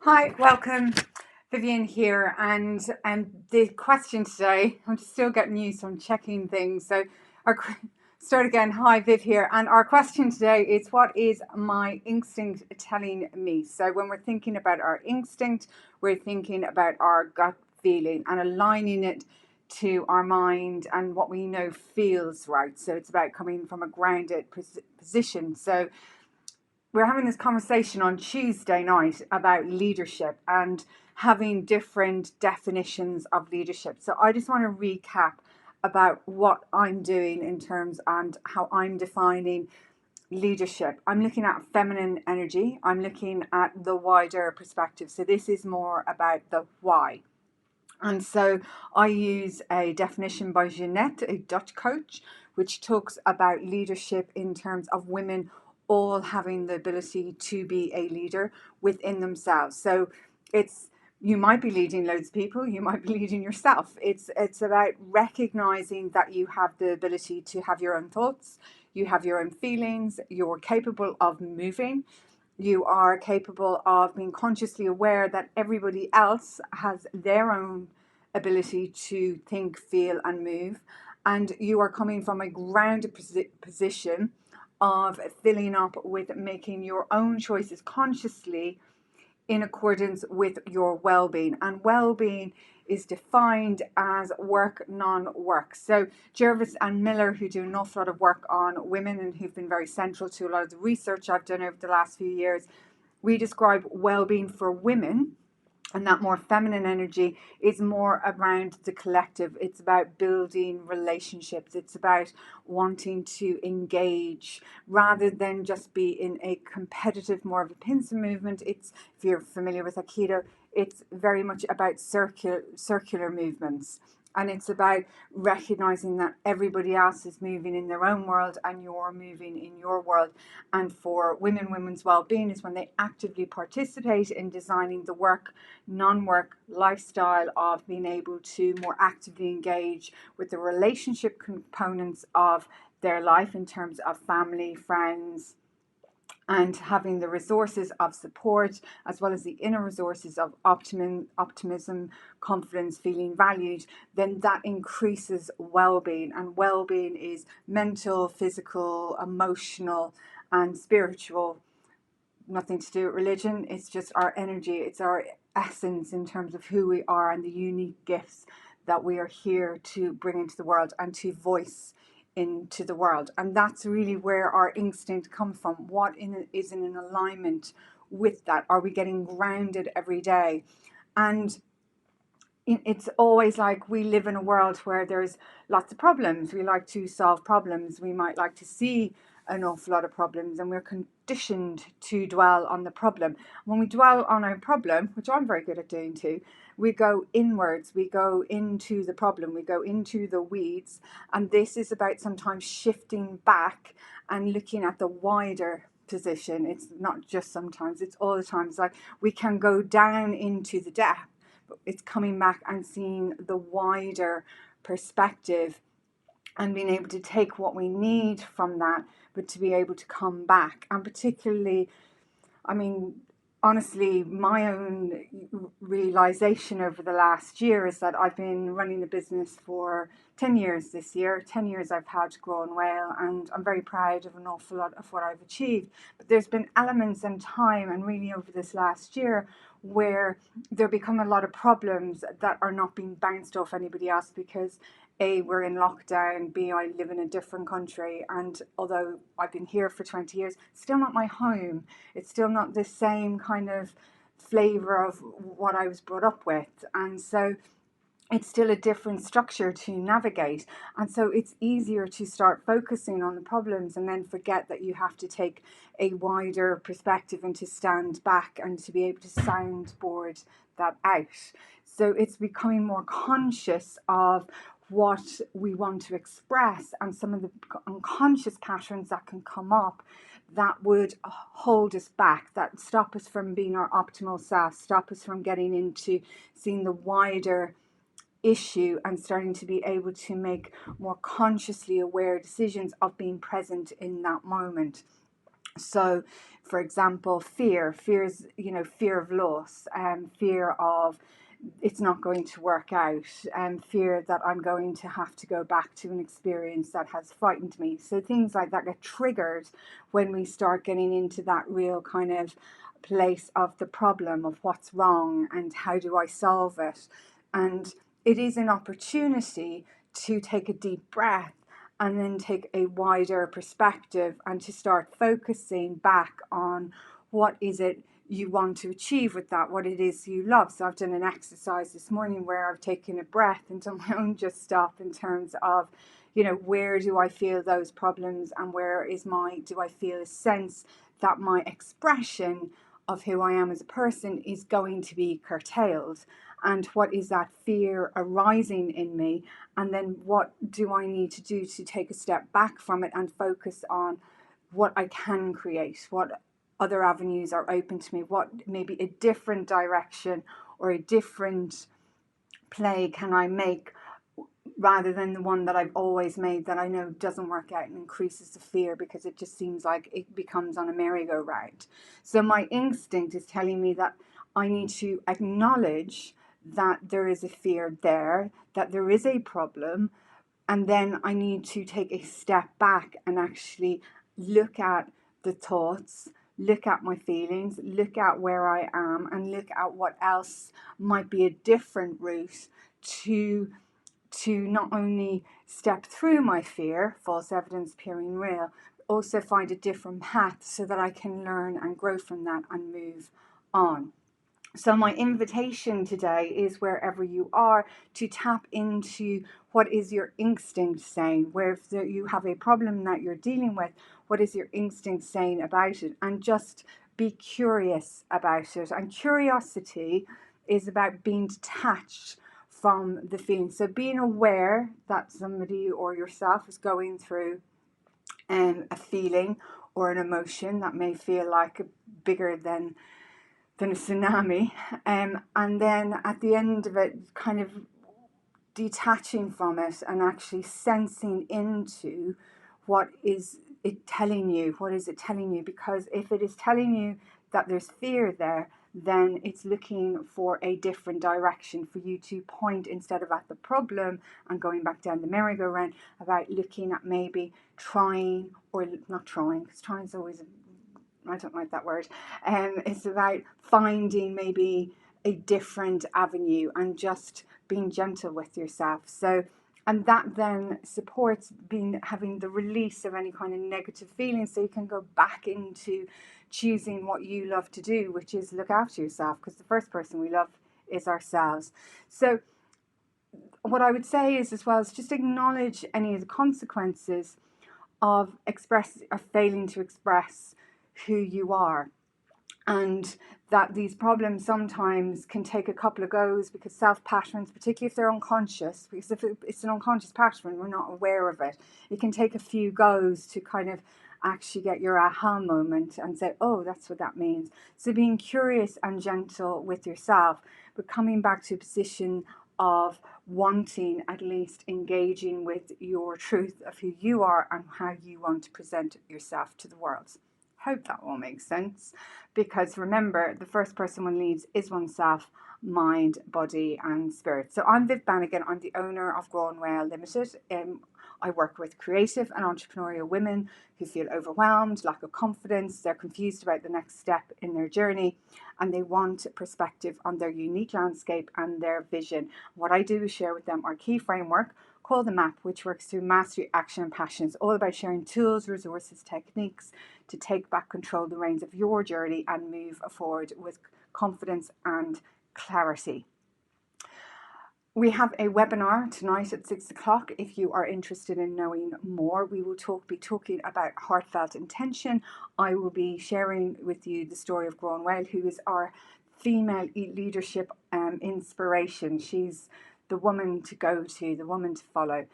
Hi, welcome. Vivian here, and the question today, I'm still getting used, so I'm checking things. So, start again. Hi, Viv here, and our question today is: what is my instinct telling me? So, when we're thinking about our instinct, we're thinking about our gut feeling and aligning it to our mind and what we know feels right. So, it's about coming from a grounded position. So we're having this conversation on Tuesday night about leadership and having different definitions of leadership. So I just want to recap about what I'm doing in terms and how I'm defining leadership. I'm looking at feminine energy. I'm looking at the wider perspective. So this is more about the why. And so I use a definition by Jeanette, a Dutch coach, which talks about leadership in terms of women all having the ability to be a leader within themselves. So it's you might be leading loads of people, you might be leading yourself. It's about recognizing that you have the ability to have your own thoughts, you have your own feelings, you're capable of moving, you are capable of being consciously aware that everybody else has their own ability to think, feel, and move. And you are coming from a grounded position of filling up with making your own choices consciously in accordance with your well-being. And well-being is defined as work, non-work. So Jervis and Miller, who do an awful lot of work on women and who've been very central to a lot of the research I've done over the last few years, we describe well-being for women, and that more feminine energy is more around the collective. It's about building relationships. It's about wanting to engage rather than just be in a competitive, more of a pincer movement. It's, if you're familiar with Aikido, it's very much about circular movements. And it's about recognizing that everybody else is moving in their own world and you're moving in your world. And for women's well-being is when they actively participate in designing the work, non-work lifestyle of being able to more actively engage with the relationship components of their life in terms of family, friends, and having the resources of support as well as the inner resources of optimism, confidence, feeling valued, then that increases well-being. And well-being is mental, physical, emotional, and spiritual. Nothing to do with religion. It's just our energy. It's our essence in terms of who we are and the unique gifts that we are here to bring into the world and to voice into the world. And that's really where our instinct comes from. What is in an alignment with that? Are we getting grounded every day? And it's always like we live in a world where there's lots of problems. We like to solve problems. We might like to see an awful lot of problems, and we're conditioned to dwell on the problem. When we dwell on a problem, which I'm very good at doing too, we go inwards, we go into the problem, we go into the weeds. And this is about sometimes shifting back and looking at the wider position. It's not just sometimes, it's all the time. It's like we can go down into the depth. It's coming back and seeing the wider perspective and being able to take what we need from that, but to be able to come back. And particularly, I mean, honestly, my own realization over the last year is that I've been running a business for 10 years this year. 10 years I've had Granuaile, and I'm very proud of an awful lot of what I've achieved. But there's been elements in time, and really over this last year, where there become a lot of problems that are not being bounced off anybody else because A, we're in lockdown, B, I live in a different country, and although I've been here for 20 years, still not my home. It's still not the same kind of flavor of what I was brought up with. And so it's still a different structure to navigate. And so it's easier to start focusing on the problems and then forget that you have to take a wider perspective and to stand back and to be able to soundboard that out. So it's becoming more conscious of what we want to express and some of the unconscious patterns that can come up that would hold us back, that stop us from being our optimal self, stop us from getting into seeing the wider issue and starting to be able to make more consciously aware decisions of being present in that moment. So, for example, fear is, fear of loss, fear of it's not going to work out, and fear that I'm going to have to go back to an experience that has frightened me. So things like that get triggered when we start getting into that real kind of place of the problem of what's wrong and how do I solve it. And it is an opportunity to take a deep breath and then take a wider perspective and to start focusing back on what is it you want to achieve with that, what it is you love. So I've done an exercise this morning where I've taken a breath and done my own just stop in terms of, where do I feel those problems, and where do I feel a sense that my expression of who I am as a person is going to be curtailed, and what is that fear arising in me, and then what do I need to do to take a step back from it and focus on what I can create, what other avenues are open to me, what maybe a different direction or a different play can I make, rather than the one that I've always made that I know doesn't work out and increases the fear because it just seems like it becomes on a merry-go-round. So my instinct is telling me that I need to acknowledge that there is a fear there, that there is a problem, and then I need to take a step back and actually look at the thoughts, look at my feelings, look at where I am, and look at what else might be a different route to not only step through my fear, false evidence appearing real, also find a different path so that I can learn and grow from that and move on. So my invitation today is, wherever you are, to tap into what is your instinct saying. Where if you have a problem that you're dealing with, what is your instinct saying about it? And just be curious about it. And curiosity is about being detached from the feeling. So being aware that somebody or yourself is going through a feeling or an emotion that may feel like bigger than a tsunami, and then at the end of it, kind of detaching from it and actually sensing into what is it telling you, because if it is telling you that there's fear there, then it's looking for a different direction for you to point, instead of at the problem and going back down the merry-go-round, about looking at maybe trying, or not trying, because trying is always I don't like that word. It's about finding maybe a different avenue and just being gentle with yourself. So, and that then supports having the release of any kind of negative feelings, so you can go back into choosing what you love to do, which is look after yourself, because the first person we love is ourselves. So what I would say is, as well, is just acknowledge any of the consequences of failing to express who you are, and that these problems sometimes can take a couple of goes, because self patterns, particularly if they're unconscious, because if it's an unconscious pattern, we're not aware of it, it can take a few goes to kind of actually get your aha moment and say, oh, that's what that means. So being curious and gentle with yourself, but coming back to a position of wanting, at least engaging with your truth of who you are and how you want to present yourself to the world. Hope that all makes sense, because remember, the first person one leads is oneself, mind, body and spirit. So I'm Viv Bannigan. I'm the owner of Granuaile Limited. I work with creative and entrepreneurial women who feel overwhelmed, lack of confidence, they're confused about the next step in their journey, and they want perspective on their unique landscape and their vision. What I do is share with them our key framework called the MAP, which works through mastery, action and passion. It's all about sharing tools, resources, techniques to take back control of the reins of your journey and move forward with confidence and clarity. We have a webinar tonight at 6 o'clock. If you are interested in knowing more, we will be talking about heartfelt intention. I will be sharing with you the story of Granuaile, who is our female leadership inspiration. She's the woman to go to, the woman to follow.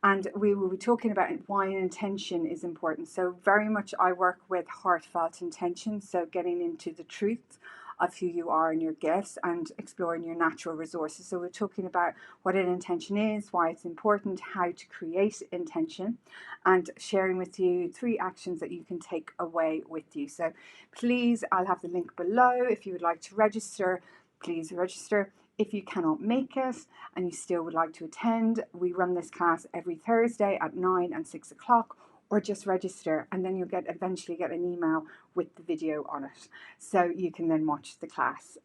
And we will be talking about why an intention is important. So very much I work with heartfelt intention, so getting into the truth of who you are and your gifts, and exploring your natural resources. So we're talking about what an intention is, why it's important, how to create intention, and sharing with you 3 actions that you can take away with you. So please, I'll have the link below. If you would like to register, please register. If you cannot make it and you still would like to attend, we run this class every Thursday at 9 and 6 o'clock, or just register and then you'll eventually get an email with the video on it. So you can then watch the class.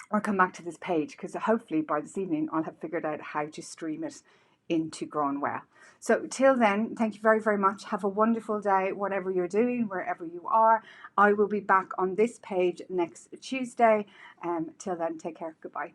Or come back to this page, because hopefully by this evening I'll have figured out how to stream it into Granuaile. So till then, thank you very, very much. Have a wonderful day, whatever you're doing, wherever you are. I will be back on this page next Tuesday. Till then, take care. Goodbye.